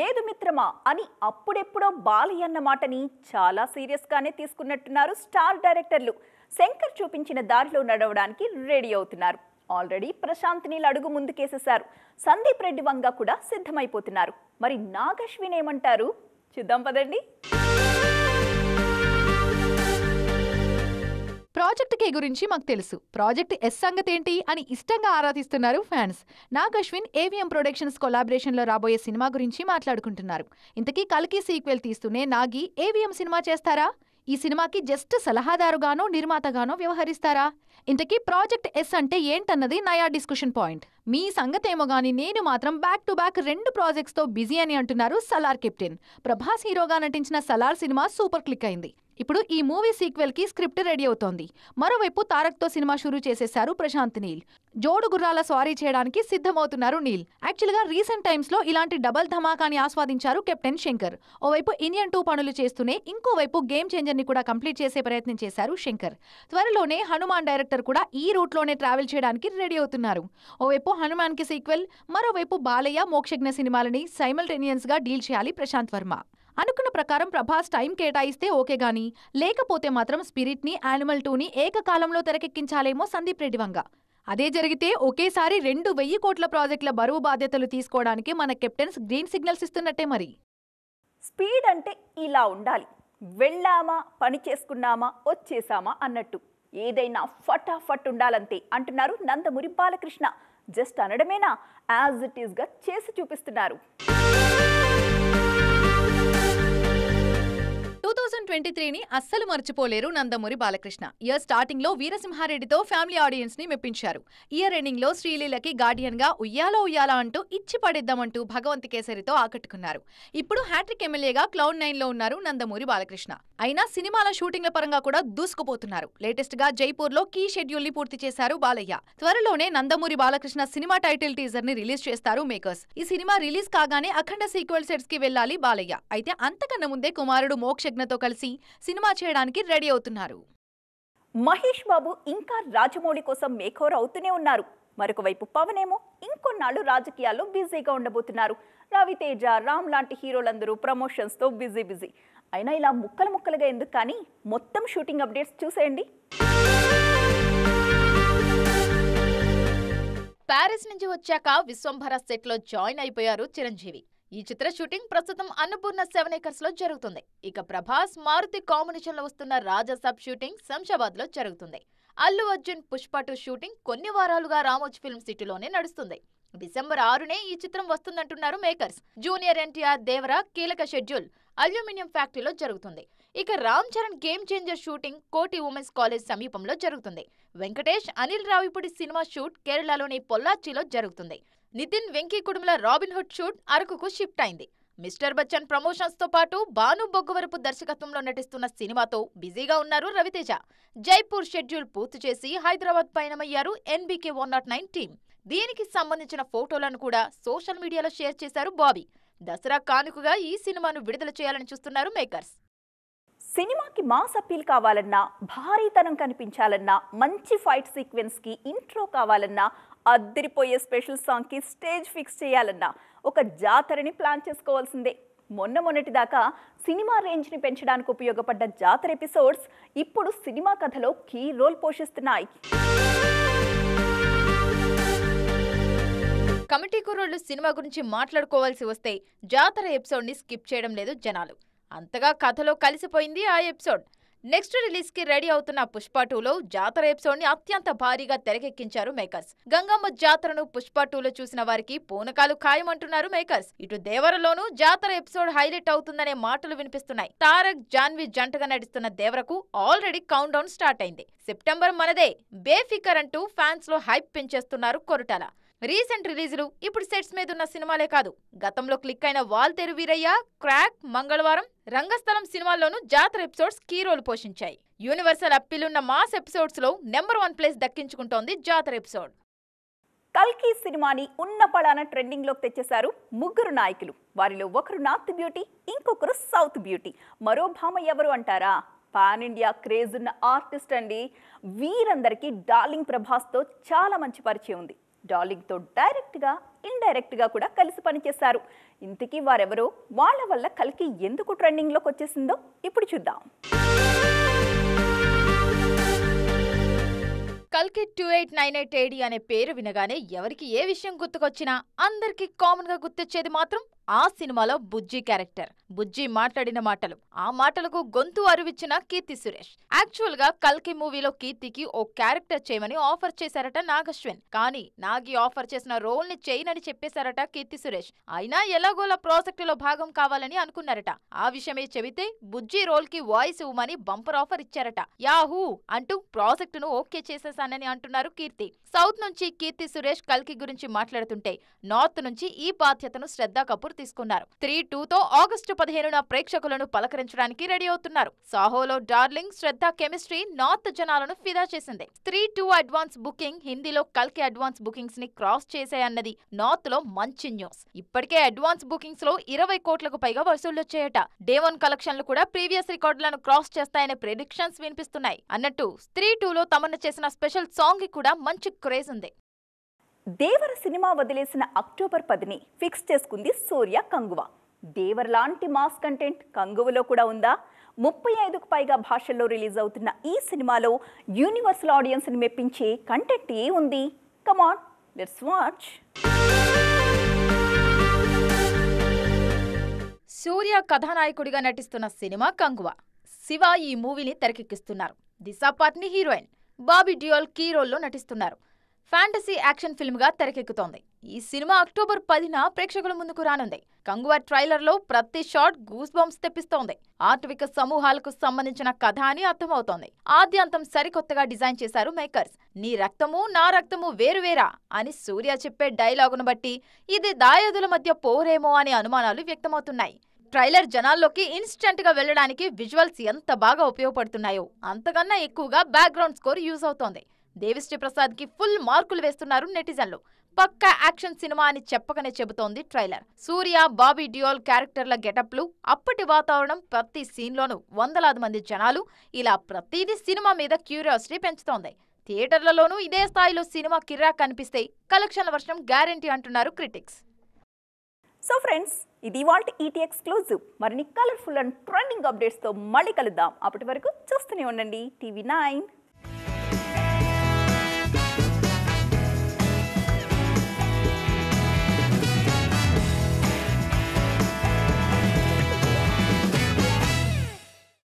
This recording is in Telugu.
లేదు మిత్రమా అని అప్పుడెప్పుడో బాలయ్య అన్న మాటని చాలా సీరియస్గానే తీసుకున్నట్టున్నారు స్టార్ డైరెక్టర్లు. శంకర్ చూపించిన దారిలో నడవడానికి రెడీ అవుతున్నారు. ఆల్రెడీ ప్రశాంత్ నీల్ అడుగు ముందుకేసేశారు. సందీప్ రెడ్డి వంగ కూడా సిద్ధమైపోతున్నారు. మరి నాగ్ అశ్విన్ ఏమంటారు చూద్దాం పదండి. ప్రాజెక్ట్ కే గురించి మాకు తెలుసు, ప్రాజెక్ట్ ఎస్ సంగతేంటి అని ఇష్టంగా ఆరాధిస్తున్నారు fans. Nag Ashwin AVM productions collaboration లో రాబోయే సినిమా గురించి మాట్లాడుకుంటున్నారు. ఇంతకీ కల్కి సీక్వెల్ తీస్తూనే నాగి ఏవిఎం సినిమా చేస్తారా? ఈ సినిమాకి జస్ట్ సలహాదారుగానో నిర్మాతగానో వ్యవహరిస్తారా? ఇంతకీ ప్రాజెక్ట్ ఎస్ అంటే ఏంటన్నది నయా డిస్కషన్ పాయింట్. మీ సంగతేమో గాని నేను మాత్రం బ్యాక్ టు బ్యాక్ 2 ప్రాజెక్ట్స్ తో బిజీ అని అంటున్నారు సలార్ కెప్టెన్. ప్రభాస్ హీరోగా నటించిన సలార్ సినిమా సూపర్ క్లిక్ అయింది. ఇప్పుడు ఈ మూవీ సీక్వెల్ కి స్క్రిప్ట్ రెడీ అవుతోంది. మరోవైపు తారక్ తో సినిమా షురూ చేసేశారు ప్రశాంత్ నీల్. జోడు గుర్రాల స్వారీ చేయడానికి సిద్ధమవుతున్నారు నీల్. యాక్చువల్ గా రీసెంట్ టైమ్స్ లో ఇలాంటి డబల్ ధమాకాని ఆస్వాదించారు కెప్టెన్ శంకర్. ఓవైపు ఇండియన్ 2 పనులు చేస్తూనే ఇంకోవైపు గేమ్ చేంజర్ ని కూడా కంప్లీట్ చేసే ప్రయత్నం చేశారు శంకర్. త్వరలోనే హనుమాన్ డైరెక్టర్ కూడా ఈ రూట్ లోనే ట్రావెల్ చేయడానికి రెడీ అవుతున్నారు. ఓవైపు హనుమాన్ కి సీక్వెల్, మరోవైపు బాలయ్య మోక్షజ్ఞ సినిమాలని సైమల్టేనియస్ గా డీల్ చేయాలి ప్రశాంత్ వర్మ. అనుకున్న ప్రకారం ప్రభాస్ టైం కేటాయిస్తే ఓకే గానీ, లేకపోతే మాత్రం స్పిరిట్ ని, యానిమల్ 2ని ఏకకాలంలో తెరకెక్కించాలేమో సందీప్ రెడ్డి వంగ. అదే జరిగితే ఒకేసారి 2,000 కోట్ల ప్రాజెక్టుల బరువు బాధ్యతలు తీసుకోవడానికి మన కెప్టెన్స్ గ్రీన్ సిగ్నల్స్ ఇస్తున్నట్టే మరి. స్పీడ్ అంటే ఇలా ఉండాలి. వెళ్ళామా, పని చేసుకున్నామా, వచ్చేసామా అన్నట్టు. ఏదైనా ఫటాఫట్ ఉండాలంతే అంటున్నారు నందమూరి బాలకృష్ణ. జస్ట్ అనడమేనా, యాజ్ ఇట్ ఈస్ గా చేసి చూపిస్తున్నారు. 2023ని అస్సలు మర్చిపోలేరు నందమూరి బాలకృష్ణ. ఇయర్ స్టార్టింగ్ లో వీరసింహారెడ్డితో ఫ్యామిలీ ఆడియన్స్ ని మెప్పించారు. ఇయర్ ఎండింగ్ లో శ్రీలీలకి గార్డియన్ గా ఉయ్యాలో ఉయ్యాలా అంటూ ఇచ్చి పడేద్దామంటూ భగవంత్ కేసరితో ఆకట్టుకున్నారు. ఇప్పుడు హ్యాట్రిక్ ఎమ్మెల్యేగా క్లౌడ్ 9 లో ఉన్నారు నందమూరి బాలకృష్ణ. అయినా సినిమాల షూటింగ్ల పరంగా కూడా దూసుకుపోతున్నారు. లేటెస్ట్ గా జైపూర్ లో కీ షెడ్యూల్ ని పూర్తి చేశారు బాలయ్య. త్వరలోనే Nandamuri Balakrishna cinema title teaser ని రిలీజ్ చేస్తారు మేకర్స్. ఈ సినిమా రిలీజ్ కాగానే అఖండ సీక్వెల్ సెట్స్ కి వెళ్లాలి బాలయ్య. అయితే అంతకన్నా ముందే కుమారుడు మోక్షజ్ఞతో కలిసి సినిమా చేయడానికి రెడీ అవుతున్నారు. మహేష్ బాబు ఇంకా రాజమౌళి కోసం మేకోవర్ అవుతూనే ఉన్నారు. మరొక వైపు పవన్ ఏమో ఇంకొన్నాళ్ళు రాజకీయాల్లో బిజీగా ఉండబోతున్నారు. రవితేజ, రామ్ లాంటి హీరోలందరూ ప్రమోషన్స్ తో బిజీ. అయినా ఇలా ముక్కలుగా ఎందుకు కానీ మొత్తం షూటింగ్ అప్డేట్స్ చూసేయండి. ప్యారిస్ నుంచి వచ్చాక విశ్వంభర సెట్ లో జాయిన్ అయిపోయారు చిరంజీవి. ఈ చిత్ర షూటింగ్ ప్రస్తుతం అన్నపూర్ణ 7 acres లో జరుగుతుంది. ఇక ప్రభాస్, మారుతి కాంబినేషన్ లో వస్తున్న రాజాసాబ్ షూటింగ్ శంషాబాద్ లో జరుగుతుంది. అల్లు అర్జున్ పుష్ప 2 షూటింగ్ కొన్ని వారాలుగా రామోజీ ఫిల్మ్ సిటీలోనే నడుస్తుంది. డిసెంబర్ 6నే ఈ చిత్రం వస్తుందంటున్నారు మేకర్స్. జూనియర్ ఎన్టీఆర్ దేవర కీలక షెడ్యూల్ అల్యూమినియం ఫ్యాక్టరీలో జరుగుతుంది. ఇక Ram Charan game changer shooting Koti women's college సమీపంలో జరుగుతుంది. వెంకటేష్, అనిల్ రావిపూడి సినిమా షూట్ కేరళలోని పొల్లాచ్చిలో జరుగుతుంది. నితిన్, వెంకీ కుడుముల రాబిన్హుడ్ షూట్ అరకుకు షిఫ్ట్ అయింది. మిస్టర్ బచ్చన్ ప్రమోషన్స్ తో పాటు భాను బొగ్గవరపు దర్శకత్వంలో నటిస్తున్న సినిమాతో బిజీగా ఉన్నారు రవితేజ. జైపూర్ షెడ్యూల్ పూర్తి చేసి హైదరాబాద్ పయనమయ్యారు NBK 109 టీం. దీనికి సంబంధించిన ఫోటోలను కూడా సోషల్ మీడియాలో షేర్ చేశారు బాబీ. దసరా కానుకగా ఈ సినిమాను విడుదల చేయాలని చూస్తున్నారు మేకర్స్. సినిమాకి మాస్ అప్పీల్ కావాలన్నా, భారీతనం కనిపించాలన్నా, మంచి ఫైట్ సీక్వెన్స్ కి ఇంట్రో కావాలన్నా, అద్దరిపోయే స్పెషల్ సాంగ్ కి స్టేజ్ ఫిక్స్ చేయాలన్నా ఒక జాతరని ప్లాన్ చేసుకోవాల్సిందే. మొన్నటిదాకా సినిమా రేంజ్ ని పెంచడానికి ఉపయోగపడ్డ జాతర ఎపిసోడ్స్ ఇప్పుడు సినిమా కథలో కీ రోల్ పోషిస్తున్నాయి. కమిటీ కుర్రోళ్లు సినిమా గురించి మాట్లాడుకోవాల్సి వస్తే జాతర ఎపిసోడ్ ని స్కిప్ చేయడం లేదు జనాలు. అంతగా కథలో కలిసిపోయింది ఆ ఎపిసోడ్. నెక్స్ట్ రిలీజ్ కి రెడీ అవుతున్న పుష్ప 2లో జాతర ఎపిసోడ్ ని అత్యంత భారీగా తెరకెక్కించారు మేకర్స్. గంగమ్మ జాతరను పుష్ప 2లో చూసిన వారికి పూనకాలు ఖాయమంటున్నారు మేకర్స్. ఇటు దేవరలోనూ జాతర ఎపిసోడ్ హైలైట్ అవుతుందనే మాటలు వినిపిస్తున్నాయి. తారక్, జాన్వి జంటగా నటిస్తున్న దేవరకు ఆల్రెడీ కౌంట్ డౌన్ స్టార్ట్ అయింది. సెప్టెంబర్ మనదే, బేఫికర్ అంటూ ఫ్యాన్స్ లో హైప్ పెంచేస్తున్నారు కొరటాల. రీసెంట్ రిలీజులు ఇప్పుడు సెట్స్ మీదున్న సినిమాలే కాదు, గతంలో క్లిక్ అయిన వాల్తేరు వీరయ్య, క్రాక్, మంగళవారం, రంగస్థలం సినిమాల్లోనూ జాతర ఎపిసోడ్స్ కీ రోల్ పోషించాయి. యూనివర్సల్ అప్పీలున్న మాస్ ఎపిసోడ్స్ లో నెంబర్ 1 ప్లేస్ దక్కించుకుంటోంది జాతర ఎపిసోడ్. కల్కి సినిమాని ఉన్న పడాన ట్రెండింగ్ లోకి తెచ్చేశారు ముగ్గురు నాయకులు. వారిలో ఒకరు నార్త్ బ్యూటీ, ఇంకొకరు సౌత్ బ్యూటీ. మరో భామ ఎవరు అంటారా? పాన్ ఇండియా క్రేజ్ ఉన్న ఆర్టిస్ట్ అండి. వీరందరికీ డార్లింగ్ ప్రభాస్తో చాలా మంచి పరిచయం ఉంది. డార్లింగ్తో డైరెక్ట్గా ఇండైరెక్ట్గా కూడా కలిసి పనిచేశారు. ఇంతకీ వారెవరో, వాళ్ళ వల్ల కల్కి ఎందుకు ట్రెండింగ్లోకి వచ్చేసిందో ఇప్పుడు చూద్దాం. కల్కి 2898 AD అనే పేరు వినగానే ఎవరికి ఏ విషయం గుర్తుకొచ్చినా అందరికీ కామన్ గా గుర్తొచ్చేది మాత్రం ఆ సినిమాలో బుజ్జి క్యారెక్టర్. బుజ్జి మాట్లాడిన మాటలు, ఆ మాటలకు గొంతు అరువిచ్చిన కీర్తి సురేష్. యాక్చువల్ గా కల్కి మూవీలో కీర్తికి ఓ క్యారెక్టర్ చేయమని ఆఫర్ చేశారట నాగశ్విన్. కానీ నాగి ఆఫర్ చేసిన రోల్ ని చేయనని చెప్పేశారట కీర్తి సురేష్. అయినా ఎలాగోలా ప్రాజెక్టులో భాగం కావాలని అనుకున్నారట. ఆ విషయమే చెబితే బుజ్జి రోల్ కి వాయిస్ ఇవ్వమని బంపర్ ఆఫర్ ఇచ్చారట. యాహూ అంటూ ప్రాజెక్టును ఓకే చేసేసానని అంటున్నారు కీర్తి. సౌత్ నుంచి కీర్తి సురేష్ కల్కి గురించి మాట్లాడుతుంటే, నార్త్ నుంచి ఈ బాధ్యతను శ్రద్ధా కపూర్ తీసుకున్నారు. 3-2తో ఆగస్టు 15న ప్రేక్షకులను పలకరించడానికి రెడీ అవుతున్నారు. సాహోలో డార్లింగ్, శ్రద్ధ కెమిస్ట్రీ నార్త్ జనాలను ఫిదా చేసింది. 3-2 అడ్వాన్స్ బుకింగ్ హిందీలో కల్కి అడ్వాన్స్ బుకింగ్స్ ని క్రాస్ చేశాయన్నది నార్త్ లో మంచి న్యూస్. ఇప్పటికే అడ్వాన్స్ బుకింగ్స్ లో 20 కోట్లకు పైగా వసూళ్లొచ్చాయట. డే 1 కలెక్షన్లు కూడా ప్రీవియస్ రికార్డులను క్రాస్ చేస్తాయనే ప్రెడిక్షన్స్ వినిపిస్తున్నాయి. అన్నట్టు 3-2లో తమన్నా చేసిన స్పెషల్ సాంగ్ కి కూడా మంచి క్రేజ్ ఉంది. దేవర సినిమా వదిలేసిన అక్టోబర్ 10ని ఫిక్స్ చేసుకుంది సూర్య కంగువ. దేవర్ లాంటి మాస్ కంటెంట్ కంగువలో కూడా ఉందా? 35కు పైగా భాషల్లో రిలీజ్ అవుతున్న ఈ సినిమాలో యూనివర్సల్ ఆడియన్స్ని మెప్పించే కంటెంట్ ఏ ఉంది? కమాన్, లెట్స్ వాచ్. సూర్య కథానాయకుడిగా నటిస్తున్న సినిమా కంగువ. శివ ఈ మూవీని తెరకెక్కిస్తున్నారు. దిశా పట్ని హీరోయిన్, బాబీ డియోల్ కీ రోల్లో నటిస్తున్నారు. ఫ్యాంటసీ యాక్షన్ ఫిల్మ్ గా తెరకెక్కుతోంది. ఈ సినిమా అక్టోబర్ 10న ప్రేక్షకుల ముందుకు రానుంది. కంగువ ట్రైలర్ లో ప్రతి షాట్ గూస్ బంప్స్ తెప్పిస్తోంది. ఆటవిక సమూహాలకు సంబంధించిన కథ అని అర్థమవుతోంది. ఆద్యంతం సరికొత్తగా డిజైన్ చేశారు మేకర్స్. నీ రక్తము నా రక్తము వేరువేరా అని సూర్య చెప్పే డైలాగును బట్టి ఇది దాయాదుల మధ్య పోరేమో అనే అనుమానాలు వ్యక్తమవుతున్నాయి. ట్రైలర్ జనాల్లోకి ఇన్స్టెంట్ గా వెళ్లడానికి విజువల్స్ ఎంత బాగా ఉపయోగపడుతున్నాయో అంతకన్నా ఎక్కువగా బ్యాక్గ్రౌండ్ స్కోర్ యూజ్ అవుతోంది. దేవిశ్రీ ప్రసాద్ కి ఫుల్ మార్కులు వేస్తున్నారు నెటిజన్లు. పక్కా యాక్షన్ సినిమా అని చెప్పకనే చెబుతోంది ట్రైలర్. సూర్య, బాబీ డియోల్ క్యారెక్టర్ల గెటప్లు, అప్పటి వాతావరణం, ప్రతి సీన్లోనూ వందలాది మంది జనాలు, ఇలా ప్రతిదీ సినిమా మీద క్యూరియాసిటీ పెంచుతోంది. థియేటర్లలోనూ ఇదే స్థాయిలో సినిమా కిర్రాక్ కనిపిస్తే కలెక్షన్ల వర్షం గ్యారెంటీ అంటున్నారు క్రిటిక్స్. సో ఫ్రెండ్స్, ఇది ఇవాల్టి ఈటీ ఎక్స్క్లూజివ్. మరిన్ని కలర్ఫుల్ అండ్ ట్రెండింగ్ అప్డేట్స్తో మళ్ళీ కలుద్దాం. అప్పటి వరకు చూస్తూనే ఉండండి TV9.